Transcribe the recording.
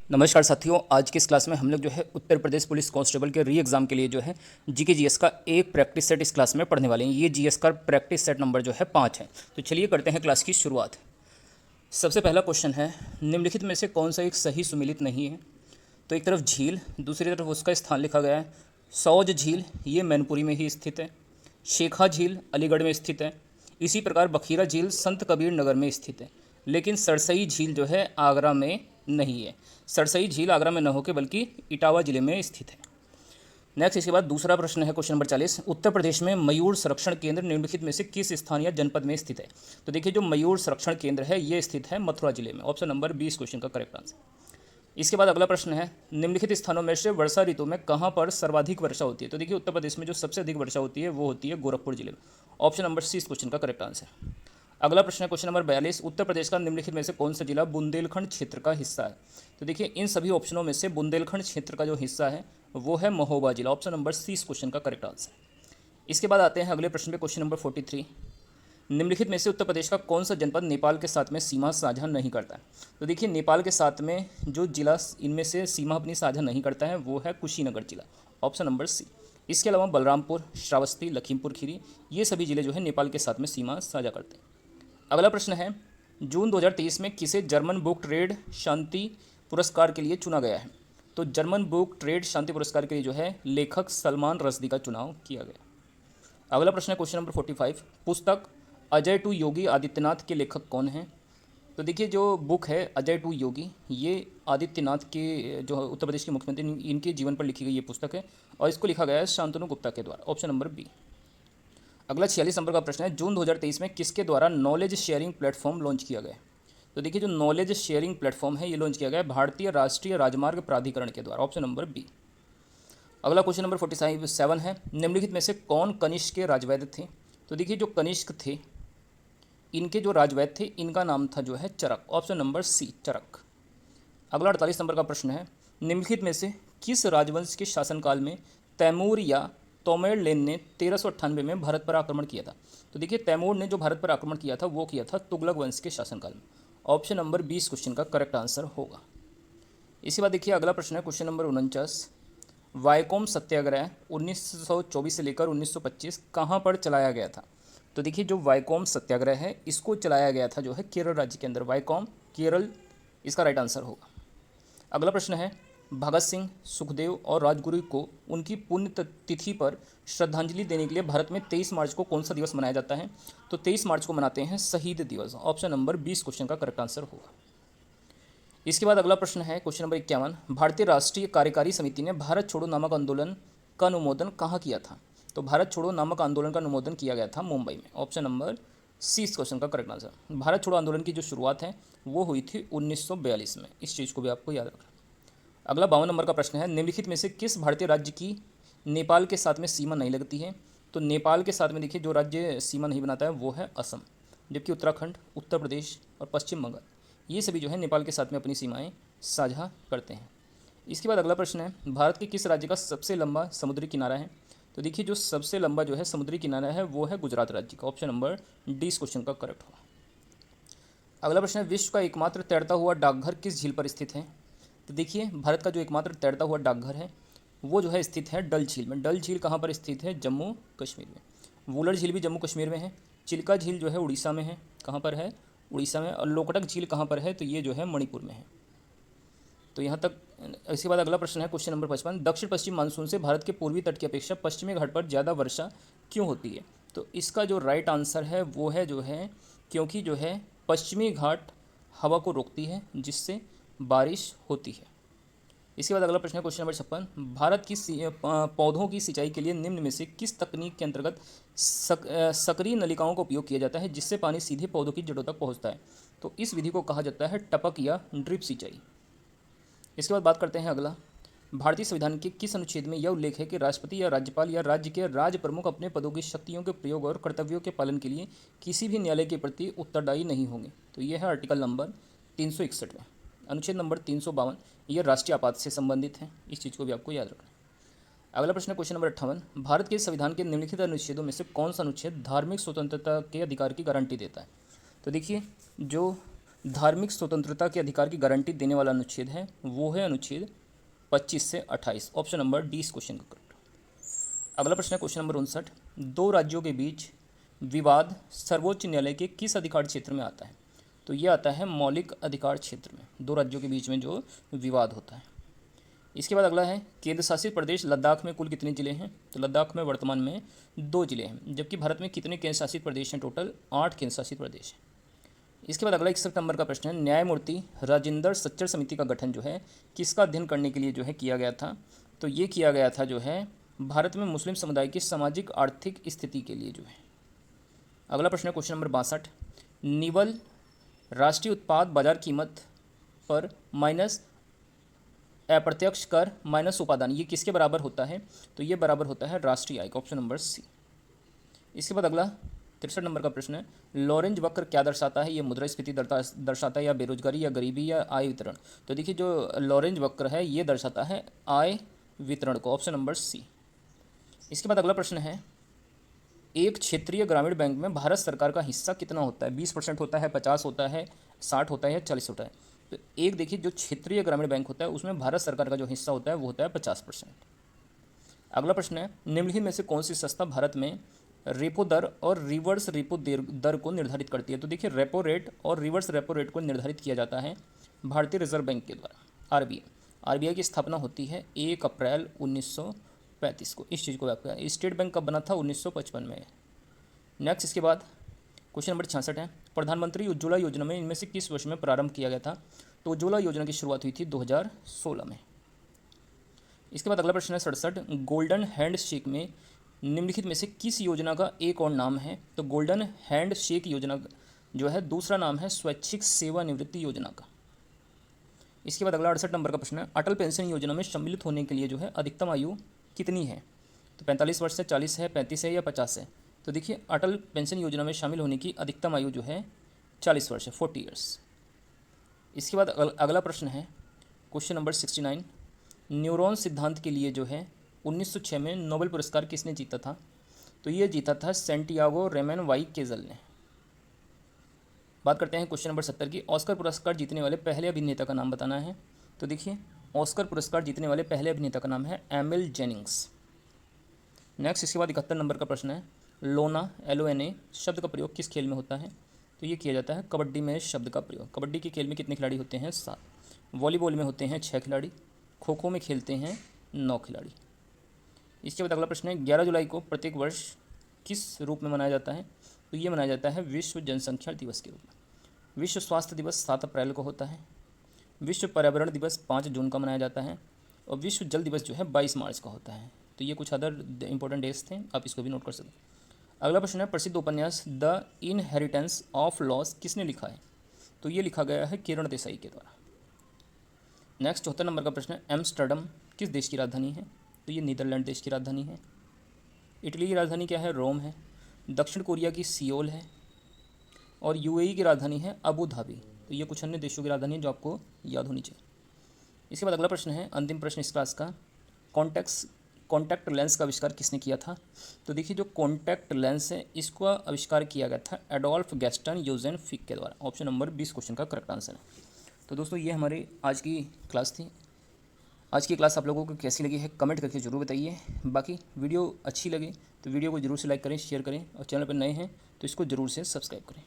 नमस्कार साथियों, आज की इस क्लास में हम लोग जो है उत्तर प्रदेश पुलिस कांस्टेबल के री एग्ज़ाम के लिए जो है जीके जीएस का एक प्रैक्टिस सेट इस क्लास में पढ़ने वाले हैं। ये जीएस का प्रैक्टिस सेट नंबर जो है 5 है। तो चलिए करते हैं क्लास की शुरुआत। सबसे पहला क्वेश्चन है, निम्नलिखित में से कौन सा एक सही सुमेलित नहीं है। तो एक तरफ झील, दूसरी तरफ उसका स्थान लिखा गया है। सौज झील ये मैनपुरी में ही स्थित है। शेखा झील अलीगढ़ में स्थित है। इसी प्रकार बखीरा झील संत कबीर नगर में स्थित है। लेकिन सरसई झील जो है आगरा में नहीं है। सरसई झील आगरा में न होकर बल्कि इटावा जिले में स्थित है। नेक्स्ट, इसके बाद दूसरा प्रश्न है क्वेश्चन नंबर 40, उत्तर प्रदेश में मयूर संरक्षण केंद्र निम्नलिखित में से किस स्थान या जनपद में स्थित है। तो देखिए, जो मयूर संरक्षण केंद्र है ये स्थित है मथुरा जिले में। ऑप्शन नंबर 20 क्वेश्चन का करेक्ट आंसर। इसके बाद अगला प्रश्न है, निम्नलिखित स्थानों में से वर्षा ऋतु में कहाँ पर सर्वाधिक वर्षा होती है। तो देखिए, उत्तर प्रदेश में जो सबसे अधिक वर्षा होती है वो होती है गोरखपुर जिले में। ऑप्शन नंबर 30 क्वेश्चन का करेक्ट आंसर। अगला प्रश्न है क्वेश्चन नंबर 42, उत्तर प्रदेश का निम्नलिखित में से कौन सा जिला बुंदेलखंड क्षेत्र का हिस्सा है। तो देखिए, इन सभी ऑप्शनों में से बुंदेलखंड क्षेत्र का जो हिस्सा है वो है महोबा जिला। ऑप्शन नंबर 30 क्वेश्चन का करेक्ट आंसर। इसके बाद आते हैं अगले प्रश्न पे, क्वेश्चन नंबर 43, निम्नलिखित में से उत्तर प्रदेश का कौन सा जनपद नेपाल के साथ में सीमा साझा नहीं करता है। तो देखिए, नेपाल के साथ में जो जिला इनमें से सीमा अपनी साझा नहीं करता है वो है कुशीनगर जिला। Option number C. इसके अलावा बलरामपुर, श्रावस्ती, लखीमपुर खीरी ये सभी जिले जो है नेपाल के साथ में सीमा साझा करते हैं। अगला प्रश्न है, जून 2023 में किसे जर्मन बुक ट्रेड शांति पुरस्कार के लिए चुना गया है। तो जर्मन बुक ट्रेड शांति पुरस्कार के लिए जो है लेखक सलमान रश्दी का चुनाव किया गया। अगला प्रश्न है क्वेश्चन नंबर 45, पुस्तक अजय टू योगी आदित्यनाथ के लेखक कौन हैं। तो देखिए, जो बुक है अजय टू योगी ये आदित्यनाथ के जो उत्तर प्रदेश के मुख्यमंत्री इनके जीवन पर लिखी गई ये पुस्तक है और इसको लिखा गया है शांतनु गुप्ता के द्वारा। Option number B. अगला 46 नंबर का प्रश्न है, जून 2023 में किसके द्वारा नॉलेज शेयरिंग प्लेटफॉर्म लॉन्च किया गया है। तो देखिए, जो नॉलेज शेयरिंग प्लेटफॉर्म है ये लॉन्च किया गया है भारतीय राष्ट्रीय राजमार्ग प्राधिकरण के द्वारा। Option number B. अगला क्वेश्चन नंबर 47 है, निम्नलिखित में से कौन कनिष्क के राजवैद्य थे। तो देखिए, जो कनिष्क थे इनके जो राजवैद्य थे इनका नाम था जो है चरक। ऑप्शन नंबर सी चरक। अगला 48 नंबर का प्रश्न है, निम्नलिखित में से किस राजवंश के शासनकाल में तैमूर या तोमेरलेन ने 1398 में भारत पर आक्रमण किया था। तो देखिए, तैमूर ने जो भारत पर आक्रमण किया था वो किया था तुगलक वंश के शासनकाल में। ऑप्शन नंबर 20 क्वेश्चन का करेक्ट आंसर होगा। इसके बाद देखिए, अगला प्रश्न है क्वेश्चन नंबर 49, वायकोम सत्याग्रह 1924 से लेकर 1925 कहाँ पर चलाया गया था। तो देखिए, जो वायकोम सत्याग्रह है इसको चलाया गया था जो है केरल राज्य के अंदर। वायकोम केरल इसका राइट आंसर होगा। अगला प्रश्न है, भगत सिंह, सुखदेव और राजगुरु को उनकी पुण्य तिथि पर श्रद्धांजलि देने के लिए भारत में 23 मार्च को कौन सा दिवस मनाया जाता है। तो 23 मार्च को मनाते हैं शहीद दिवस। ऑप्शन नंबर 20 क्वेश्चन का करेक्ट आंसर होगा। इसके बाद अगला प्रश्न है क्वेश्चन नंबर 51, भारतीय राष्ट्रीय कार्यकारी समिति ने भारत छोड़ो नामक आंदोलन का अनुमोदन कहाँ किया था। तो भारत छोड़ो नामक आंदोलन का अनुमोदन किया गया था मुंबई में। ऑप्शन नंबर सी क्वेश्चन का करेक्ट आंसर। भारत छोड़ो आंदोलन की जो शुरुआत है वो हुई थी 1942 में। इस चीज़ को भी आपको याद रखना। अगला 52 नंबर का प्रश्न है, निम्नलिखित में से किस भारतीय राज्य की नेपाल के साथ में सीमा नहीं लगती है। तो नेपाल के साथ में देखिए, जो राज्य सीमा नहीं बनाता है वो है असम, जबकि उत्तराखंड, उत्तर प्रदेश और पश्चिम बंगाल ये सभी जो है नेपाल के साथ में अपनी सीमाएं साझा करते हैं। इसके बाद अगला प्रश्न है, भारत के किस राज्य का सबसे लंबा समुद्री किनारा है। तो देखिए, जो सबसे लंबा जो है समुद्री किनारा है वो है गुजरात राज्य का। ऑप्शन नंबर डी क्वेश्चन का करेक्ट होगा। अगला प्रश्न है, विश्व का एकमात्र तैरता हुआ डाकघर किस झील पर स्थित है। तो देखिए, भारत का जो एकमात्र तैरता हुआ डाकघर है वो जो है स्थित है डल झील में। डल झील कहाँ पर स्थित है, जम्मू कश्मीर में। वुलर झील भी जम्मू कश्मीर में है। चिल्का झील जो है उड़ीसा में है। कहाँ पर है, उड़ीसा में। और लोकटक झील कहाँ पर है, तो ये जो है मणिपुर में है। तो यहाँ तक। इसके बाद अगला प्रश्न है क्वेश्चन नंबर 55, दक्षिण पश्चिम मानसून से भारत के पूर्वी तट की अपेक्षा पश्चिमी घाट पर ज़्यादा वर्षा क्यों होती है। तो इसका जो राइट आंसर है वो है जो है क्योंकि जो है पश्चिमी घाट हवा को रोकती है जिससे बारिश होती है। इसके बाद अगला प्रश्न है क्वेश्चन नंबर 56, भारत की पौधों की सिंचाई के लिए निम्न में से किस तकनीक के अंतर्गत सक्रिय नलिकाओं का उपयोग किया जाता है जिससे पानी सीधे पौधों की जड़ों तक पहुंचता है। तो इस विधि को कहा जाता है टपक या ड्रिप सिंचाई। इसके बाद बात करते हैं अगला, भारतीय संविधान के किस अनुच्छेद में यह उल्लेख है कि राष्ट्रपति या राज्यपाल या राज्य के राज प्रमुख अपने पदों की शक्तियों के प्रयोग और कर्तव्यों के पालन के लिए किसी भी न्यायालय के प्रति उत्तरदायी नहीं होंगे। तो यह है आर्टिकल नंबर 361 में। अनुच्छेद नंबर 352 यह राष्ट्रीय आपात से संबंधित है। इस चीज़ को भी आपको याद रखना है। अगला प्रश्न है क्वेश्चन नंबर 58, भारत के संविधान के निम्नलिखित अनुच्छेदों में से कौन सा अनुच्छेद धार्मिक स्वतंत्रता के अधिकार की गारंटी देता है। तो देखिए, जो धार्मिक स्वतंत्रता के अधिकार की गारंटी देने वाला अनुच्छेद है वो है अनुच्छेद 25 से 28। ऑप्शन नंबर डी इस क्वेश्चन का करेक्ट। अगला प्रश्न है क्वेश्चन नंबर 59। दो राज्यों के बीच विवाद सर्वोच्च न्यायालय के किस अधिकार क्षेत्र में आता है? तो ये आता है मौलिक अधिकार क्षेत्र में, दो राज्यों के बीच में जो विवाद होता है। इसके बाद अगला है केंद्र शासित प्रदेश लद्दाख में कुल कितने ज़िले हैं? तो लद्दाख में वर्तमान में 2 ज़िले हैं, जबकि भारत में कितने केंद्र शासित प्रदेश हैं? टोटल 8 केंद्र शासित प्रदेश हैं। इसके बाद अगला 61 नंबर का प्रश्न है न्यायमूर्ति राजेंद्र सच्चर समिति का गठन जो है किसका अध्ययन करने के लिए जो है किया गया था? तो ये किया गया था जो है भारत में मुस्लिम समुदाय की सामाजिक आर्थिक स्थिति के लिए जो है। अगला प्रश्न है क्वेश्चन नंबर 62। निवल राष्ट्रीय उत्पाद बाजार कीमत पर माइनस अप्रत्यक्ष कर माइनस उपादान ये किसके बराबर होता है? तो ये बराबर होता है राष्ट्रीय आय का, ऑप्शन नंबर सी। इसके बाद अगला 63 नंबर का प्रश्न है लॉरेंज वक्र क्या दर्शाता है? ये मुद्रास्फीति दर्शाता है या बेरोजगारी या गरीबी या आय वितरण? तो देखिए जो लॉरेंज वक्र है ये दर्शाता है आय वितरण को, ऑप्शन नंबर सी। इसके बाद अगला प्रश्न है एक क्षेत्रीय ग्रामीण बैंक में भारत सरकार का हिस्सा कितना होता है? 20% होता है, 50 होता है, 60 होता है या 40 होता है? तो एक देखिए जो क्षेत्रीय ग्रामीण बैंक होता है उसमें भारत सरकार का जो हिस्सा होता है वो होता है 50%। अगला प्रश्न है निम्नलिखित में से कौन सी संस्था भारत में रेपो दर और रिवर्स रेपो दर को निर्धारित करती है? तो देखिए रेपो रेट और रिवर्स रेपो रेट को निर्धारित किया जाता है भारतीय रिजर्व बैंक के द्वारा, आरबीआई। आरबीआई की स्थापना होती है 1 अप्रैल 1935 को। इस चीज़ को व्याख्या स्टेट बैंक कब बना था? 1955 में। नेक्स्ट इसके बाद क्वेश्चन नंबर 66 है प्रधानमंत्री उज्ज्वला योजना में इनमें से किस वर्ष में प्रारंभ किया गया था? तो उज्ज्वला योजना की शुरुआत हुई थी 2016 में। इसके बाद अगला प्रश्न है 67। गोल्डन हैंडशेक में निम्नलिखित में से किस योजना का एक और नाम है? तो गोल्डन हैंडशेक योजना जो है दूसरा नाम है स्वैच्छिक सेवानिवृत्ति योजना का। इसके बाद अगला 68 नंबर का प्रश्न है अटल पेंशन योजना में सम्मिलित होने के लिए जो है अधिकतम आयु कितनी है? तो 45 वर्ष से 40 है, 35 है या 50 है? तो देखिए अटल पेंशन योजना में शामिल होने की अधिकतम आयु जो है 40 वर्ष है, 40 ईयर्स। इसके बाद अगला प्रश्न है क्वेश्चन नंबर 69। न्यूरॉन सिद्धांत के लिए जो है 1906 में नोबेल पुरस्कार किसने जीता था? तो ये जीता था सैंटियागो रेमन वाई केजल ने। बात करते हैं क्वेश्चन नंबर 70 की ऑस्कर पुरस्कार जीतने वाले पहले अभिनेता का नाम बताना है। तो देखिए ऑस्कर पुरस्कार जीतने वाले पहले अभिनेता का नाम है एमिल जेनिंग्स। नेक्स्ट इसके बाद 71 नंबर का प्रश्न है लोना LONA शब्द का प्रयोग किस खेल में होता है? तो ये किया जाता है कबड्डी में शब्द का प्रयोग। कबड्डी के खेल में कितने खिलाड़ी होते हैं? 7। वॉलीबॉल में होते हैं 6 खिलाड़ी। खो खो में खेलते हैं 9 खिलाड़ी। इसके बाद अगला प्रश्न है 11 जुलाई को प्रत्येक वर्ष किस रूप में मनाया जाता है? तो ये मनाया जाता है विश्व जनसंख्या दिवस के रूप में। विश्व स्वास्थ्य दिवस 7 अप्रैल को होता है। विश्व पर्यावरण दिवस 5 जून का मनाया जाता है और विश्व जल दिवस जो है 22 मार्च का होता है। तो ये कुछ अदर इंपॉर्टेंट डेज थे, आप इसको भी नोट कर सकते हैं। अगला प्रश्न है प्रसिद्ध उपन्यास द इनहेरिटेंस ऑफ लॉस किसने लिखा है? तो ये लिखा गया है किरण देसाई के द्वारा। नेक्स्ट 74 नंबर का प्रश्न है एम्स्टर्डम किस देश की राजधानी है? तो ये नीदरलैंड देश की राजधानी है। इटली की राजधानी क्या है? रोम है। दक्षिण कोरिया की सियोल है और UAE की राजधानी है अबू धाबी। तो ये कुछ अन्य देशों की राजधानी है जो आपको याद होनी चाहिए। इसके बाद अगला प्रश्न है अंतिम प्रश्न इस क्लास का कॉन्टैक्ट लेंस का आविष्कार किसने किया था? तो देखिए जो कॉन्टैक्ट लेंस है इसको आविष्कार किया गया था एडोल्फ गैस्टन यूजेन फिक के द्वारा। ऑप्शन नंबर 20 क्वेश्चन का करेक्ट आंसर है। तो दोस्तों ये हमारी आज की क्लास थी। आज की क्लास आप लोगों को कैसी लगी है कमेंट करके ज़रूर बताइए। बाकी वीडियो अच्छी लगे तो वीडियो को ज़रूर से लाइक करें, शेयर करें और चैनल पर नए हैं तो इसको ज़रूर से सब्सक्राइब करें।